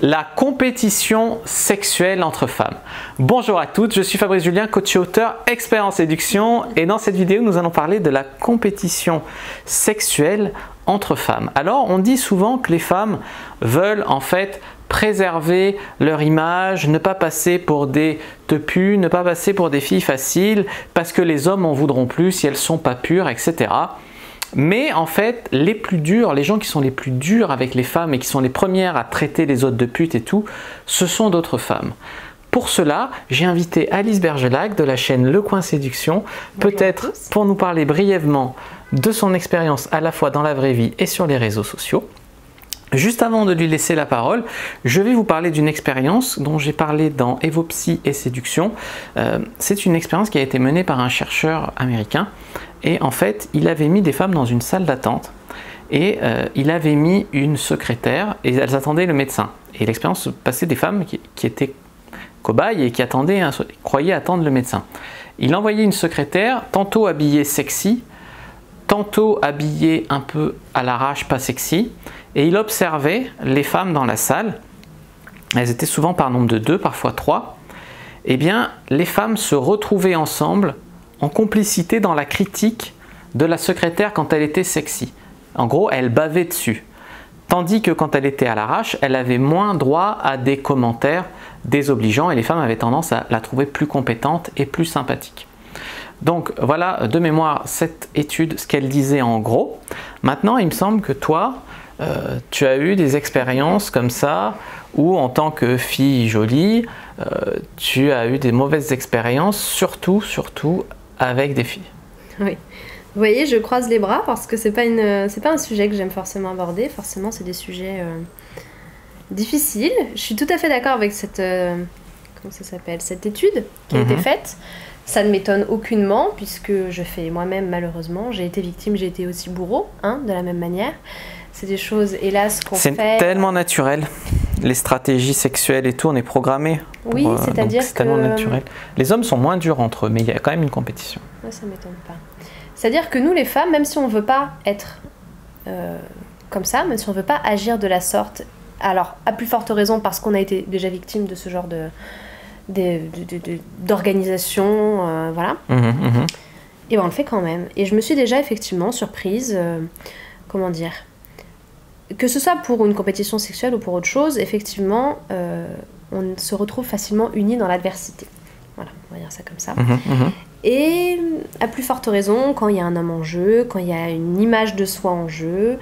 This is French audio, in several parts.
La compétition sexuelle entre femmes. Bonjour à toutes, je suis Fabrice Julien, coach et auteur, expert en séduction, et dans cette vidéo nous allons parler de la compétition sexuelle entre femmes. Alors on dit souvent que les femmes veulent en fait préserver leur image, ne pas passer pour des tepus, ne pas passer pour des filles faciles, parce que les hommes en voudront plus si elles sont pas pures, etc. Mais en fait, les plus durs, les gens qui sont les plus durs avec les femmes et qui sont les premières à traiter les autres de putes et tout, ce sont d'autres femmes. Pour cela, j'ai invité Alice Bergelac de la chaîne Le Coin Séduction, peut-être pour nous parler brièvement de son expérience à la fois dans la vraie vie et sur les réseaux sociaux. Juste avant de lui laisser la parole, je vais vous parler d'une expérience dont j'ai parlé dans Evopsy et Séduction. C'est une expérience qui a été menée par un chercheur américain et en fait, il avait mis des femmes dans une salle d'attente et il avait mis une secrétaire et elles attendaient le médecin. Et l'expérience se passait des femmes qui étaient cobayes et qui croyaient attendre le médecin. Il envoyait une secrétaire, tantôt habillée sexy, tantôt habillée un peu à l'arrache, pas sexy, et il observait les femmes dans la salle. Elles étaient souvent par nombre de 2, parfois 3. Eh bien, les femmes se retrouvaient ensemble en complicité dans la critique de la secrétaire quand elle était sexy. En gros, elle bavait dessus. Tandis que quand elle était à l'arrache, elle avait moins droit à des commentaires désobligeants et les femmes avaient tendance à la trouver plus compétente et plus sympathique. Donc voilà de mémoire cette étude, ce qu'elle disait en gros. Maintenant, il me semble que toi, tu as eu des expériences comme ça où en tant que fille jolie, tu as eu des mauvaises expériences, surtout avec des filles. Oui. Vous voyez, je croise les bras parce que c'est pas un sujet que j'aime forcément aborder. Forcément, c'est des sujets difficiles. Je suis tout à fait d'accord avec cette étude qui a été faite. Ça ne m'étonne aucunement puisque je fais moi-même malheureusement. J'ai été victime, j'ai été aussi bourreau, de la même manière. C'est des choses, hélas, qu'on fait... C'est tellement naturel. Les stratégies sexuelles et tout, on est programmé. Oui, c'est-à-dire que... C'est tellement naturel. Les hommes sont moins durs entre eux, mais il y a quand même une compétition. Ouais, ça ne m'étonne pas. C'est-à-dire que nous, les femmes, même si on ne veut pas être comme ça, même si on ne veut pas agir de la sorte, alors, à plus forte raison parce qu'on a été déjà victime de ce genre d'organisation, voilà. Et ben, on le fait quand même. Et je me suis déjà effectivement surprise, comment dire, que ce soit pour une compétition sexuelle ou pour autre chose, effectivement, on se retrouve facilement unis dans l'adversité. Voilà, on va dire ça comme ça. Et à plus forte raison, quand il y a un homme en jeu, quand il y a une image de soi en jeu,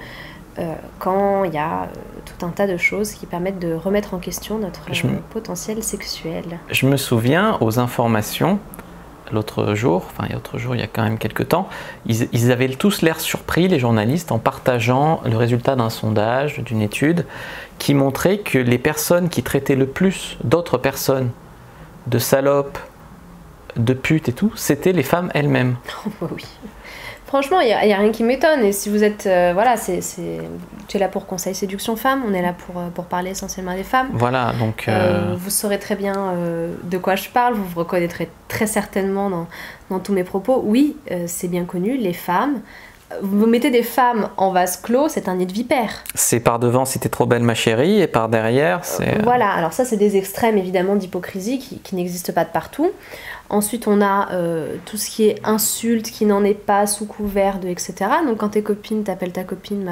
quand il y a tout un tas de choses qui permettent de remettre en question notre potentiel sexuel. Je me souviens aux informations, l'autre jour, il y a quand même quelques temps, ils avaient tous l'air surpris, les journalistes, en partageant le résultat d'un sondage, d'une étude, qui montrait que les personnes qui traitaient le plus d'autres personnes, de salopes, de putes et tout, c'était les femmes elles-mêmes. Oh, oui. Franchement, il n'y a rien qui m'étonne. Et si vous êtes... tu es là pour Conseil Séduction Femmes, on est là pour parler essentiellement des femmes. Voilà, donc... vous saurez très bien de quoi je parle, vous vous reconnaîtrez très certainement dans tous mes propos. Oui, c'est bien connu, les femmes... Vous mettez des femmes en vase clos, c'est un nid de vipère. C'est par devant si t'es trop belle ma chérie, et par derrière c'est... Voilà, alors ça c'est des extrêmes évidemment d'hypocrisie qui n'existent pas de partout. Ensuite on a tout ce qui est insulte, qui n'en est pas, sous couvert de etc. Donc quand tes copines t'appellent ta copine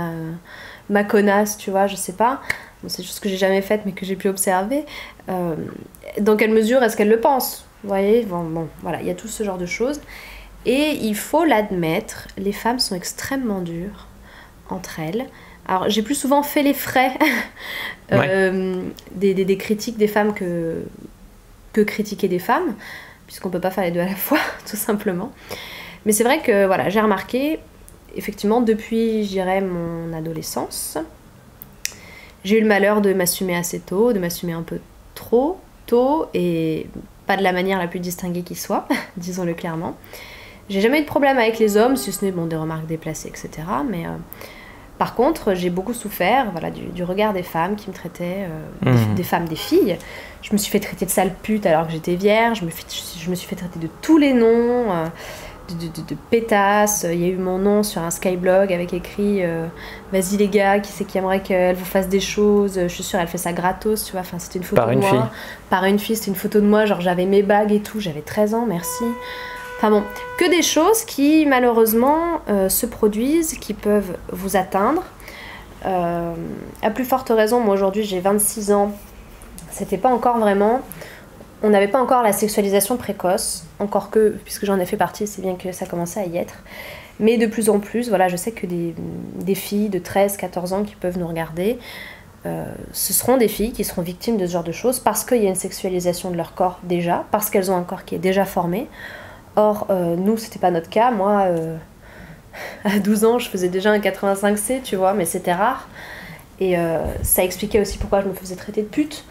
ma connasse, tu vois, je sais pas. Bon, c'est juste que j'ai jamais faite mais que j'ai pu observer. Dans quelle mesure est-ce qu'elles le pensent? Vous voyez, bon, voilà, il y a tout ce genre de choses. Et il faut l'admettre, les femmes sont extrêmement dures entre elles. Alors j'ai plus souvent fait les frais des critiques des femmes que critiquer des femmes, puisqu'on ne peut pas faire les deux à la fois, tout simplement. Mais c'est vrai que voilà, j'ai remarqué, effectivement, depuis, je dirais, mon adolescence, j'ai eu le malheur de m'assumer assez tôt, de m'assumer un peu trop tôt, et pas de la manière la plus distinguée qui soit, disons-le clairement. J'ai jamais eu de problème avec les hommes, si ce n'est des remarques déplacées, etc. Mais par contre, j'ai beaucoup souffert du regard des femmes qui me traitaient, des femmes, des filles. Je me suis fait traiter de sale pute alors que j'étais vierge, je me suis fait traiter de tous les noms. de pétasses. Il y a eu mon nom sur un Skyblog avec écrit vas-y les gars, qui c'est qui aimerait qu'elle vous fasse des choses, je suis sûre elle fait ça gratos, tu vois. Enfin, c'était une photo de moi. Par une fille, c'était une photo de moi, genre j'avais mes bagues et tout, j'avais 13 ans, merci. Enfin bon, que des choses qui malheureusement se produisent, qui peuvent vous atteindre. À plus forte raison, moi aujourd'hui j'ai 26 ans, c'était pas encore vraiment, on n'avait pas encore la sexualisation précoce, encore que, puisque j'en ai fait partie, c'est bien que ça commençait à y être, mais de plus en plus, voilà, je sais que des filles de 13-14 ans qui peuvent nous regarder, ce seront des filles qui seront victimes de ce genre de choses, parce qu'il y a une sexualisation de leur corps déjà, parce qu'elles ont un corps qui est déjà formé. Or, nous, c'était pas notre cas, moi... à 12 ans, je faisais déjà un 85C, tu vois, mais c'était rare. Et ça expliquait aussi pourquoi je me faisais traiter de pute.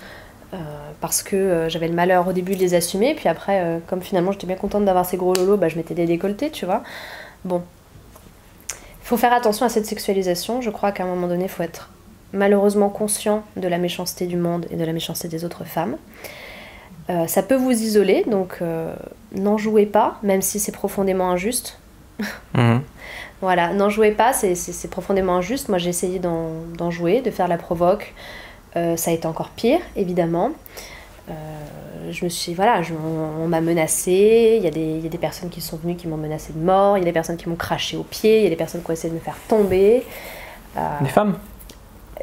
Parce que j'avais le malheur au début de les assumer, puis après, comme finalement j'étais bien contente d'avoir ces gros lolos, bah, je mettais des décolletés, tu vois. Bon. Il faut faire attention à cette sexualisation. Je crois qu'à un moment donné, il faut être malheureusement conscient de la méchanceté du monde et de la méchanceté des autres femmes. Ça peut vous isoler, donc n'en jouez pas, même si c'est profondément injuste. Voilà, n'en jouez pas, c'est profondément injuste. Moi j'ai essayé d'en jouer, de faire la provoque. Ça a été encore pire, évidemment. Je me suis, voilà, on m'a menacée. Il y a des personnes qui sont venues qui m'ont menacée de mort. Il y a des personnes qui m'ont craché aux pieds. Il y a des personnes qui ont essayé de me faire tomber. Des femmes?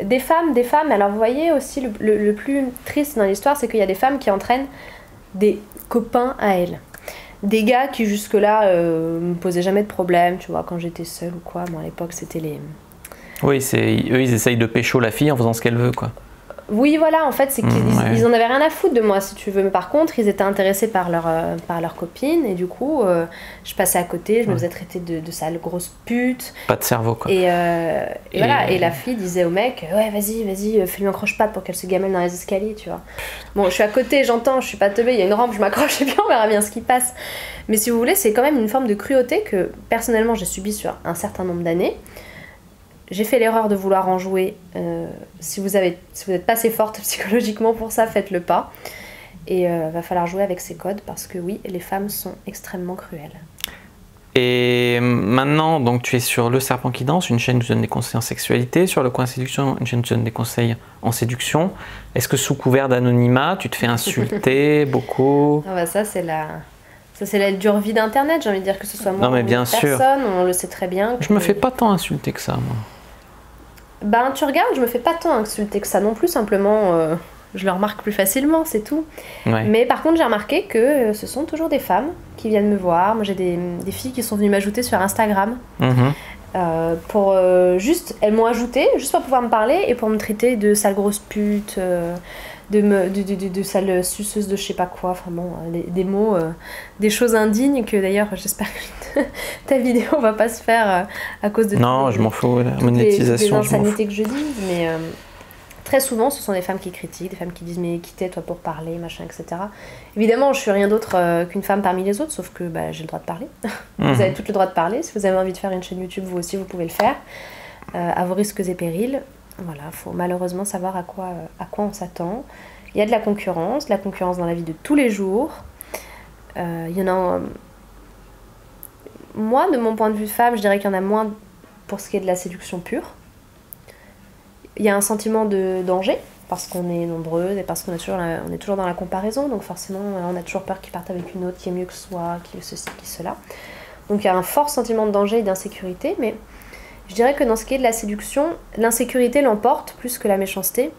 Des femmes. Alors vous voyez aussi, le plus triste dans l'histoire, c'est qu'il y a des femmes qui entraînent des copains à elles. Des gars qui jusque-là me posaient jamais de problème, tu vois, quand j'étais seule ou quoi. Moi à l'époque c'était les... Oui, eux ils essayent de pécho la fille en faisant ce qu'elle veut, quoi. Oui, voilà, en fait, c'est qu'ils en avaient rien à foutre de moi, si tu veux. Mais par contre, ils étaient intéressés par leur copine. Et du coup, je passais à côté, je me faisais traiter de sale grosse pute. Pas de cerveau, quoi. Et voilà, et la fille disait au mec, ouais, vas-y, fais-lui un croche-patte pour qu'elle se gamelle dans les escaliers, tu vois. Bon, je suis à côté, j'entends, je suis pas teubée, il y a une rampe, je m'accroche et puis on verra bien ce qui passe. Mais si vous voulez, c'est quand même une forme de cruauté que, personnellement, j'ai subie sur un certain nombre d'années. J'ai fait l'erreur de vouloir en jouer. Si vous n'êtes pas assez forte psychologiquement pour ça, faites-le pas. Et va falloir jouer avec ces codes parce que oui, les femmes sont extrêmement cruelles. Et maintenant, donc tu es sur Le Serpent qui danse, une chaîne où tu donnes des conseils en sexualité, sur Le Coin Séduction, une chaîne où tu donnes des conseils en séduction. Est-ce que sous couvert d'anonymat, tu te fais insulter beaucoup? Ah bah ça c'est la dure vie d'internet, j'ai envie de dire, que ce soit moi non, mais bien ou personne, on le sait très bien. Je me fais pas tant insulter que ça, moi. Ben tu regardes, je me fais pas tant insulter que ça non plus, simplement je le remarque plus facilement, c'est tout. Ouais. Mais par contre j'ai remarqué que ce sont toujours des femmes qui viennent me voir. Moi j'ai des filles qui sont venues m'ajouter sur Instagram. Pour elles m'ont ajouté juste pour pouvoir me parler et pour me traiter de sale grosse pute, de sale suceuse de je sais pas quoi, enfin bon, des mots, des choses indignes que d'ailleurs j'espère que ta vidéo va pas se faire à cause de non, je m'en fous, la monétisation, toutes les insanités que je dis, mais très souvent ce sont des femmes qui critiquent, des femmes qui disent mais qui t'es toi pour parler, machin, etc. Évidemment je suis rien d'autre qu'une femme parmi les autres, sauf que bah, j'ai le droit de parler. Vous avez tout le droit de parler, si vous avez envie de faire une chaîne YouTube vous aussi vous pouvez le faire, à vos risques et périls. Voilà, il faut malheureusement savoir à quoi on s'attend. Il y a de la concurrence dans la vie de tous les jours. Il y en a... Moi, de mon point de vue de femme, je dirais qu'il y en a moins pour ce qui est de la séduction pure. Il y a un sentiment de danger, parce qu'on est nombreuses et parce qu'on est toujours dans la comparaison. Donc forcément, on a toujours peur qu'ils partent avec une autre qui est mieux que soi, qui est ceci, qui est cela. Donc il y a un fort sentiment de danger et d'insécurité, mais... Je dirais que dans ce qui est de la séduction, l'insécurité l'emporte plus que la méchanceté,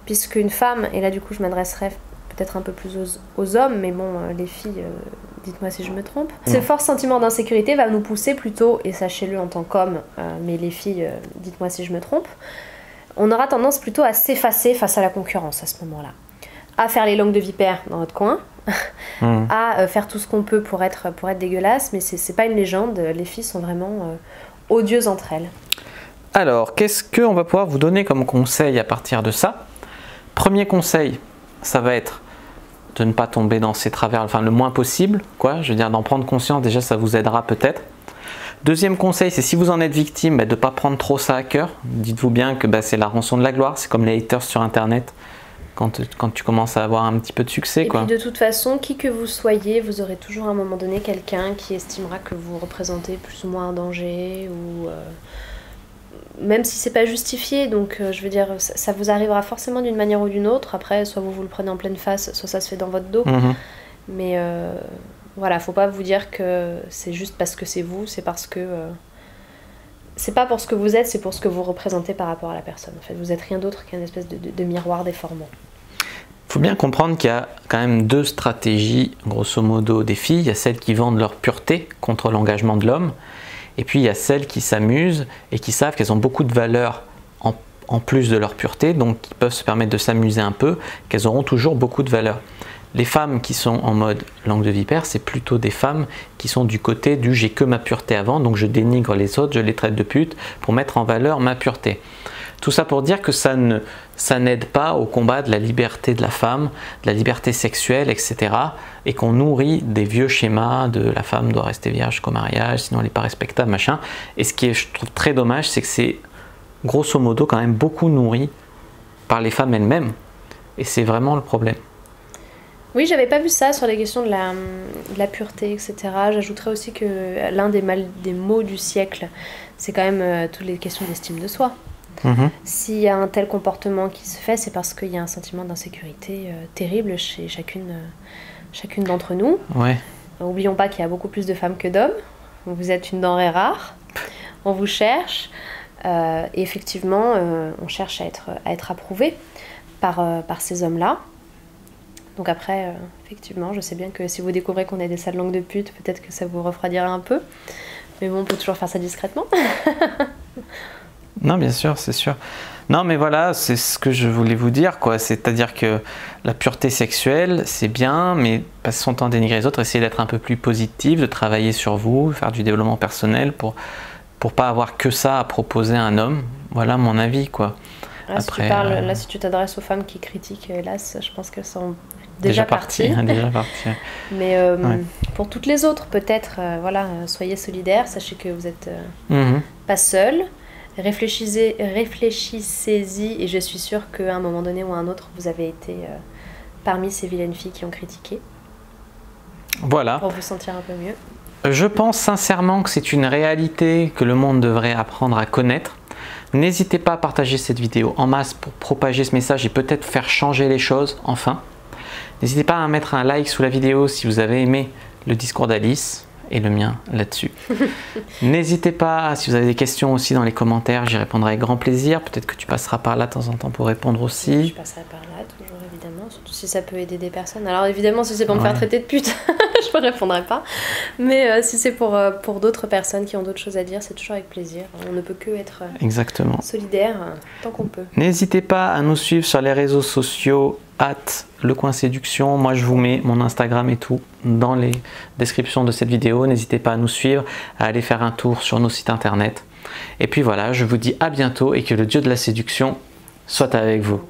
puisque une femme, et là du coup je m'adresserai peut-être un peu plus aux hommes, mais bon, les filles, dites-moi si je me trompe. Ce fort sentiment d'insécurité va nous pousser plutôt, et sachez-le en tant qu'homme, mais les filles, dites-moi si je me trompe, on aura tendance plutôt à s'effacer face à la concurrence à ce moment-là. À faire les langues de vipère dans notre coin, à faire tout ce qu'on peut pour être dégueulasse, mais c'est pas une légende, les filles sont vraiment... odieuses entre elles. Alors, qu'est-ce qu'on va pouvoir vous donner comme conseil à partir de ça? Premier conseil, ça va être de ne pas tomber dans ces travers, enfin le moins possible, quoi. Je veux dire, d'en prendre conscience, déjà ça vous aidera peut-être. Deuxième conseil, c'est si vous en êtes victime, de ne pas prendre trop ça à cœur. Dites-vous bien que c'est la rançon de la gloire, c'est comme les haters sur internet. quand tu commences à avoir un petit peu de succès. Et quoi. puis de toute façon, qui que vous soyez, vous aurez toujours à un moment donné quelqu'un qui estimera que vous représentez plus ou moins un danger, ou même si c'est pas justifié. Donc je veux dire, ça vous arrivera forcément d'une manière ou d'une autre. Après, soit vous le prenez en pleine face, soit ça se fait dans votre dos. Mais voilà, faut pas vous dire que c'est juste parce que c'est vous, c'est parce que... c'est pas pour ce que vous êtes, c'est pour ce que vous représentez par rapport à la personne. En fait, vous êtes rien d'autre qu'une espèce de miroir déformant. Il faut bien comprendre qu'il y a quand même deux stratégies, grosso modo, des filles. Il y a celles qui vendent leur pureté contre l'engagement de l'homme. Et puis, il y a celles qui s'amusent et qui savent qu'elles ont beaucoup de valeur en plus de leur pureté, donc qui peuvent se permettre de s'amuser un peu, qu'elles auront toujours beaucoup de valeur. Les femmes qui sont en mode langue de vipère, c'est plutôt des femmes qui sont du côté du « j'ai que ma pureté avant, donc je dénigre les autres, je les traite de putes pour mettre en valeur ma pureté ». Tout ça pour dire que ça n'aide pas au combat de la liberté de la femme, de la liberté sexuelle, etc. Et qu'on nourrit des vieux schémas de la femme doit rester vierge jusqu'au mariage, sinon elle n'est pas respectable, machin. Et ce qui est, je trouve, très dommage, c'est que c'est grosso modo quand même beaucoup nourri par les femmes elles-mêmes. Et c'est vraiment le problème. Oui, j'avais pas vu ça sur les questions de la pureté, etc. J'ajouterais aussi que l'un des maux du siècle, c'est quand même toutes les questions d'estime de soi. S'il y a un tel comportement qui se fait, c'est parce qu'il y a un sentiment d'insécurité terrible chez chacune d'entre nous. Ouais. N'oublions pas qu'il y a beaucoup plus de femmes que d'hommes. Vous êtes une denrée rare. On vous cherche. Et effectivement, on cherche à être approuvé par ces hommes-là. Donc après, effectivement, je sais bien que si vous découvrez qu'on est des sales langues de pute, peut-être que ça vous refroidira un peu. Mais bon, on peut toujours faire ça discrètement. Non, bien sûr, c'est sûr. Non, mais voilà, c'est ce que je voulais vous dire, quoi. C'est-à-dire que la pureté sexuelle, c'est bien, mais passer son temps à dénigrer les autres, essayer d'être un peu plus positif, de travailler sur vous, faire du développement personnel pour pas avoir que ça à proposer à un homme. Voilà mon avis, quoi. Là, Après, si tu t'adresses aux femmes qui critiquent, hélas, je pense qu'elles sont déjà parties. Déjà parties. Mais pour toutes les autres, peut-être, voilà, soyez solidaires, sachez que vous n'êtes pas seuls. Réfléchissez-y, et je suis sûre qu'à un moment donné ou à un autre, vous avez été parmi ces vilaines filles qui ont critiqué. Voilà. Pour vous sentir un peu mieux. Je pense sincèrement que c'est une réalité que le monde devrait apprendre à connaître. N'hésitez pas à partager cette vidéo en masse pour propager ce message et peut-être faire changer les choses, enfin. N'hésitez pas à mettre un like sous la vidéo si vous avez aimé le discours d'Alice et le mien là-dessus. N'hésitez pas, si vous avez des questions aussi dans les commentaires, j'y répondrai avec grand plaisir. Peut-être que tu passeras par là de temps en temps pour répondre aussi. Je passerai par là, toujours évidemment, surtout si ça peut aider des personnes. Alors évidemment, si c'est pour me faire traiter de pute, je ne répondrai pas. Mais si c'est pour d'autres personnes qui ont d'autres choses à dire, c'est toujours avec plaisir. On ne peut que être solidaire tant qu'on peut. N'hésitez pas à nous suivre sur les réseaux sociaux @lecoinséduction. Moi, je vous mets mon Instagram et tout dans les descriptions de cette vidéo. N'hésitez pas à nous suivre, à aller faire un tour sur nos sites internet. Et puis voilà, je vous dis à bientôt et que le Dieu de la séduction soit avec vous.